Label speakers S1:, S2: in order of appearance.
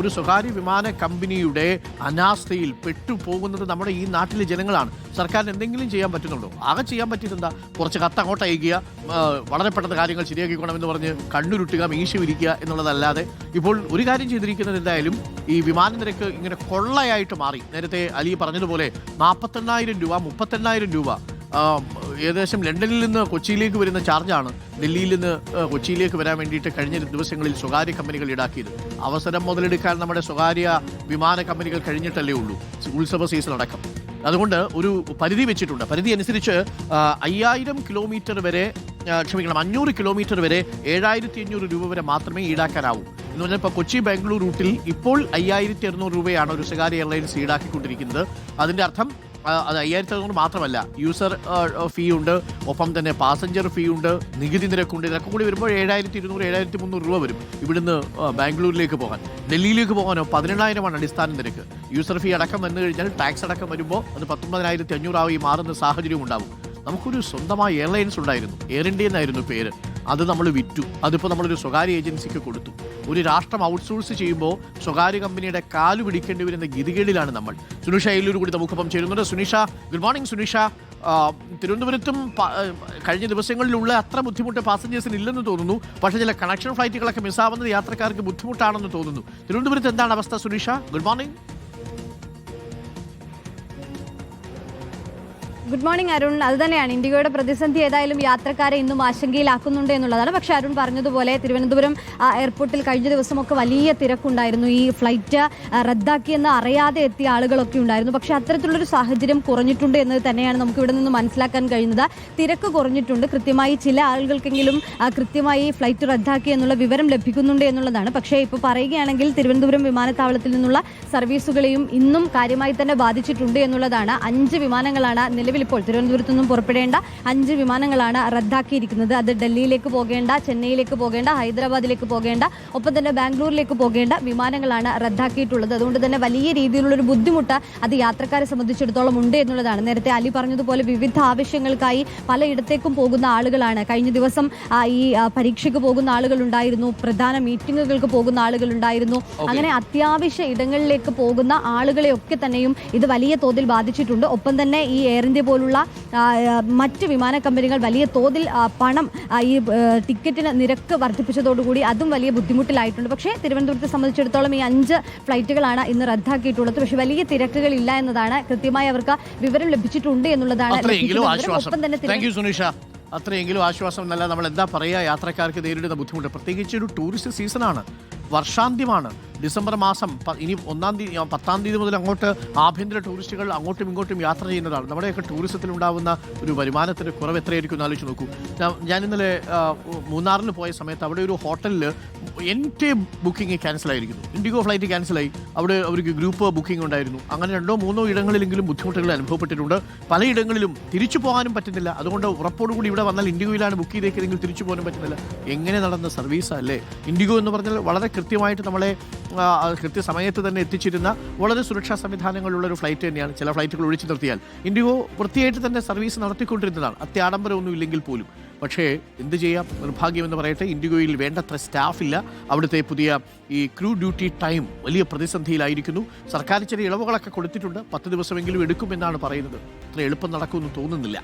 S1: ഒരു സ്വകാര്യ വിമാന കമ്പനിയുടെ അനാസ്ഥയിൽ പെട്ടുപോകുന്നത് നമ്മുടെ ഈ നാട്ടിലെ ജനങ്ങളാണ്. സർക്കാരിന് എന്തെങ്കിലും ചെയ്യാൻ പറ്റുന്നുണ്ടോ? ആകെ ചെയ്യാൻ പറ്റിയതെന്താ? കുറച്ച് കത്ത് അങ്ങോട്ട് അയക്കുക, വളരെ പെട്ടെന്ന് കാര്യങ്ങൾ ശരിയാക്കിക്കോണമെന്ന് പറഞ്ഞ് കണ്ണുരുട്ടുക, മീശ വിരിക്കുക എന്നുള്ളതല്ലാതെ ഇപ്പോൾ ഒരു കാര്യം ചെയ്തിരിക്കുന്നത് എന്തായാലും ഈ വിമാന നിരക്ക് ഇങ്ങനെ കൊള്ളയായിട്ട് മാറി. നേരത്തെ അലി പറഞ്ഞതുപോലെ 48,000 രൂപ 38,000 രൂപ ഏകദേശം ലണ്ടനിൽ നിന്ന് കൊച്ചിയിലേക്ക് വരുന്ന ചാർജാണ് ഡൽഹിയിൽ നിന്ന് കൊച്ചിയിലേക്ക് വരാൻ വേണ്ടിയിട്ട് കഴിഞ്ഞ ദിവസങ്ങളിൽ സ്വകാര്യ കമ്പനികൾ ഈടാക്കിയത്. അവസരം മുതലെടുക്കാൻ നമ്മുടെ സ്വകാര്യ വിമാന കമ്പനികൾ കഴിഞ്ഞിട്ടല്ലേ ഉള്ളൂ, ഉത്സവ സീസൺ അടക്കം. അതുകൊണ്ട് ഒരു പരിധി വെച്ചിട്ടുണ്ട്. പരിധി അനുസരിച്ച് 500 കിലോമീറ്റർ വരെ 500 കിലോമീറ്റർ വരെ 7,500 രൂപ വരെ മാത്രമേ ഈടാക്കാനാവൂ. എന്ന് പറഞ്ഞാൽ ഇപ്പോൾ കൊച്ചി ബാംഗ്ലൂർ റൂട്ടിൽ ഇപ്പോൾ 5,600 രൂപയാണ് ഒരു സ്വകാര്യ എയർലൈൻസ് ഈടാക്കിക്കൊണ്ടിരിക്കുന്നത്. അതിൻ്റെ അർത്ഥം അത് 5,600 മാത്രമല്ല, യൂസർ ഫീ ഉണ്ട്, ഒപ്പം തന്നെ പാസഞ്ചർ ഫീ ഉണ്ട്, നികുതി നിരക്കുണ്ട്. ഇതൊക്കെ കൂടി വരുമ്പോൾ 7,200 7,300 രൂപ വരും ഇവിടുന്ന് ബാംഗ്ലൂരിലേക്ക് പോകാൻ. ഡൽഹിയിലേക്ക് പോകാനോ 18,000 അടിസ്ഥാന നിരക്ക്. യൂസർ ഫീ അടക്കം വന്നു കഴിഞ്ഞാൽ ടാക്സ് അടക്കം വരുമ്പോൾ അത് 19,500 ആയി മാറുന്ന സാഹചര്യം ഉണ്ടാവും. നമുക്കൊരു സ്വന്തമായ എയർലൈൻസ് ഉണ്ടായിരുന്നു, എയർ ഇന്ത്യ എന്നായിരുന്നു പേര്. അത് നമ്മൾ വിറ്റു. അതിപ്പോൾ നമ്മളൊരു സ്വകാര്യ ഏജൻസിക്ക് കൊടുത്തു. ഒരു രാഷ്ട്രം ഔട്ട്സോഴ്സ് ചെയ്യുമ്പോൾ സ്വകാര്യ കമ്പനിയുടെ കാല് പിടിക്കേണ്ടി വരുന്ന ഗതികേടിലാണ് നമ്മൾ. സുനിഷ അയ്യൂർ കൂടി നമുക്കൊപ്പം ചേരുന്നുണ്ട്. Sunisha, good morning. സുനിഷ, തിരുവനന്തപുരത്തും കഴിഞ്ഞ ദിവസങ്ങളിലുള്ള അത്ര ബുദ്ധിമുട്ട് പാസഞ്ചേഴ്സിന് ഇല്ലെന്ന് തോന്നുന്നു. പക്ഷേ ചില കണക്ഷൻ ഫ്ലൈറ്റുകളൊക്കെ മിസ്സാവുന്നത് യാത്രക്കാർക്ക് ബുദ്ധിമുട്ടാണെന്ന് തോന്നുന്നു. തിരുവനന്തപുരത്ത് എന്താണ് അവസ്ഥ Sunisha? Good morning.
S2: Good morning Arun. അത് തന്നെയാണ്, ഇൻഡിഗോയുടെ പ്രതിസന്ധി ഏതായാലും യാത്രക്കാരെ ഇന്നും ആശങ്കയിലാക്കുന്നുണ്ട് എന്നുള്ളതാണ്. പക്ഷേ അരുൺ പറഞ്ഞതുപോലെ തിരുവനന്തപുരം എയർപോർട്ടിൽ കഴിഞ്ഞ ദിവസമൊക്കെ വലിയ തിരക്കുണ്ടായിരുന്നു. ഈ ഫ്ലൈറ്റ് റദ്ദാക്കിയെന്ന് അറിയാതെ എത്തിയ ആളുകളൊക്കെ ഉണ്ടായിരുന്നു. പക്ഷേ അത്തരത്തിലുള്ളൊരു സാഹചര്യം കുറഞ്ഞിട്ടുണ്ട് എന്നത് തന്നെയാണ് നമുക്ക് ഇവിടെ നിന്ന് മനസ്സിലാക്കാൻ കഴിയുന്നത്. തിരക്ക് കുറഞ്ഞിട്ടുണ്ട്. കൃത്യമായി ചില ആളുകൾക്കെങ്കിലും കൃത്യമായി ഫ്ലൈറ്റ് റദ്ദാക്കി എന്നുള്ള വിവരം ലഭിക്കുന്നുണ്ട് എന്നുള്ളതാണ്. പക്ഷേ ഇപ്പോൾ പറയുകയാണെങ്കിൽ തിരുവനന്തപുരം വിമാനത്താവളത്തിൽ നിന്നുള്ള സർവീസുകളെയും ഇന്നും കാര്യമായി തന്നെ ബാധിച്ചിട്ടുണ്ട് എന്നുള്ളതാണ്. 5 വിമാനങ്ങളാണ് നിലവിൽ ഇപ്പോൾ തിരുവനന്തപുരത്തു നിന്നും പുറപ്പെടേണ്ട 5 വിമാനങ്ങളാണ് റദ്ദാക്കിയിരിക്കുന്നത്. അത് ഡൽഹിയിലേക്ക് പോകേണ്ട, ചെന്നൈയിലേക്ക് പോകേണ്ട, ഹൈദരാബാദിലേക്ക് പോകേണ്ട, ഒപ്പം തന്നെ ബാംഗ്ലൂരിലേക്ക് പോകേണ്ട വിമാനങ്ങളാണ് റദ്ദാക്കിയിട്ടുള്ളത്. അതുകൊണ്ട് തന്നെ വലിയ രീതിയിലുള്ളൊരു ബുദ്ധിമുട്ട് അത് യാത്രക്കാരെ സംബന്ധിച്ചിടത്തോളം ഉണ്ട് എന്നുള്ളതാണ്. നേരത്തെ അലി പറഞ്ഞതുപോലെ വിവിധ ആവശ്യങ്ങൾക്കായി പലയിടത്തേക്കും പോകുന്ന ആളുകളാണ്. കഴിഞ്ഞ ദിവസം ഈ പരീക്ഷയ്ക്ക് പോകുന്ന ആളുകളുണ്ടായിരുന്നു, പ്രധാന മീറ്റിങ്ങുകൾക്ക് പോകുന്ന ആളുകളുണ്ടായിരുന്നു. അങ്ങനെ അത്യാവശ്യ ഇടങ്ങളിലേക്ക് പോകുന്ന ആളുകളെയൊക്കെ തന്നെയും ഇത് വലിയ തോതിൽ ബാധിച്ചിട്ടുണ്ട്. ഒപ്പം തന്നെ ഈ എയർ ഇന്ത്യ പോലുള്ള മറ്റ് വിമാന കമ്പനികൾ വലിയ തോതിൽ പണം ഈ ടിക്കറ്റിന് നിരക്ക് വർദ്ധിപ്പിച്ചതോടുകൂടി അതും വലിയ ബുദ്ധിമുട്ടിലായിട്ടുണ്ട്. പക്ഷേ തിരുവനന്തപുരത്തെ സംബന്ധിച്ചിടത്തോളം ഈ 5 ഫ്ലൈറ്റുകളാണ് ഇന്ന് റദ്ദാക്കിയിട്ടുള്ളത്. പക്ഷേ വലിയ തിരക്കുകൾ ഇല്ല എന്നതാണ്, കൃത്യമായി അവർക്ക് വിവരം ലഭിച്ചിട്ടുണ്ട് എന്നുള്ളതാണ്.
S1: അത്രയെങ്കിലും ആശ്വാസം എന്നല്ല നമ്മൾ എന്താ പറയുക, യാത്രക്കാർക്ക് നേരിടുന്ന ബുദ്ധിമുട്ട്. പ്രത്യേകിച്ച് ഒരു ടൂറിസ്റ്റ് സീസണാണ്, വർഷാന്ത്യമാണ്. ഡിസംബർ മാസം ഇനി 10-ാം തീയതി മുതൽ അങ്ങോട്ട് ആഭ്യന്തര ടൂറിസ്റ്റുകൾ അങ്ങോട്ടും ഇങ്ങോട്ടും യാത്ര ചെയ്യുന്നതാണ്. നമ്മുടെയൊക്കെ ടൂറിസത്തിലുണ്ടാകുന്ന ഒരു വരുമാനത്തിൻ്റെ കുറവ് എത്രയായിരിക്കും എന്ന് ആലോചിച്ച് നോക്കൂ. ഞാൻ ഇന്നലെ മൂന്നാറിൽ പോയ സമയത്ത് അവിടെ ഒരു ഹോട്ടലിൽ എൻ്റെ ബുക്കിംഗ് ക്യാൻസലായിരിക്കുന്നു. ഇൻഡിഗോ ഫ്ലൈറ്റ് ക്യാൻസലായി. അവിടെ അവർക്ക് ഗ്രൂപ്പ് ബുക്കിംഗ് ഉണ്ടായിരുന്നു. അങ്ങനെ 2-3 ഇടങ്ങളിലെങ്കിലും ബുദ്ധിമുട്ടുകൾ അനുഭവപ്പെട്ടിട്ടുണ്ട്. പലയിടങ്ങളിലും തിരിച്ചു പോകാനും പറ്റുന്നില്ല. അതുകൊണ്ട് ഉറപ്പോടുകൂടി ഇവിടെ വന്നാൽ ഇൻഡിഗോയിലാണ് ബുക്ക് ചെയ്തേക്കെങ്കിൽ തിരിച്ചു പോകാനും പറ്റുന്നില്ല. എങ്ങനെ നടന്ന സർവീസാ അല്ലേ ഇൻഡിഗോ എന്ന് പറഞ്ഞാൽ? വളരെ കൃത്യമായിട്ട് നമ്മളെ കൃത്യസമയത്ത് തന്നെ എത്തിച്ചിരുന്ന വളരെ സുരക്ഷാ സംവിധാനങ്ങളുള്ള ഒരു ഫ്ലൈറ്റ് തന്നെയാണ്. ചില ഫ്ലൈറ്റുകൾ ഒഴിച്ചു നിർത്തിയാൽ ഇൻഡിഗോ വൃത്തിയായിട്ട് തന്നെ സർവീസ് നടത്തിക്കൊണ്ടിരുന്നതാണ്, അത്യാഡംബരമൊന്നും ഇല്ലെങ്കിൽ പോലും. പക്ഷേ എന്ത് ചെയ്യാം, നിർഭാഗ്യമെന്ന് പറയട്ടെ, ഇൻഡിഗോയിൽ വേണ്ടത്ര സ്റ്റാഫില്ല. അവിടുത്തെ പുതിയ ഈ ക്രൂ ഡ്യൂട്ടി ടൈം വലിയ പ്രതിസന്ധിയിലായിരിക്കുന്നു. സർക്കാർ ചില ഇളവുകളൊക്കെ കൊടുത്തിട്ടുണ്ട്, 10 ദിവസമെങ്കിലും എടുക്കുമെന്നാണ് പറയുന്നത്. അത്ര എളുപ്പം നടക്കുമെന്ന് തോന്നുന്നില്ല.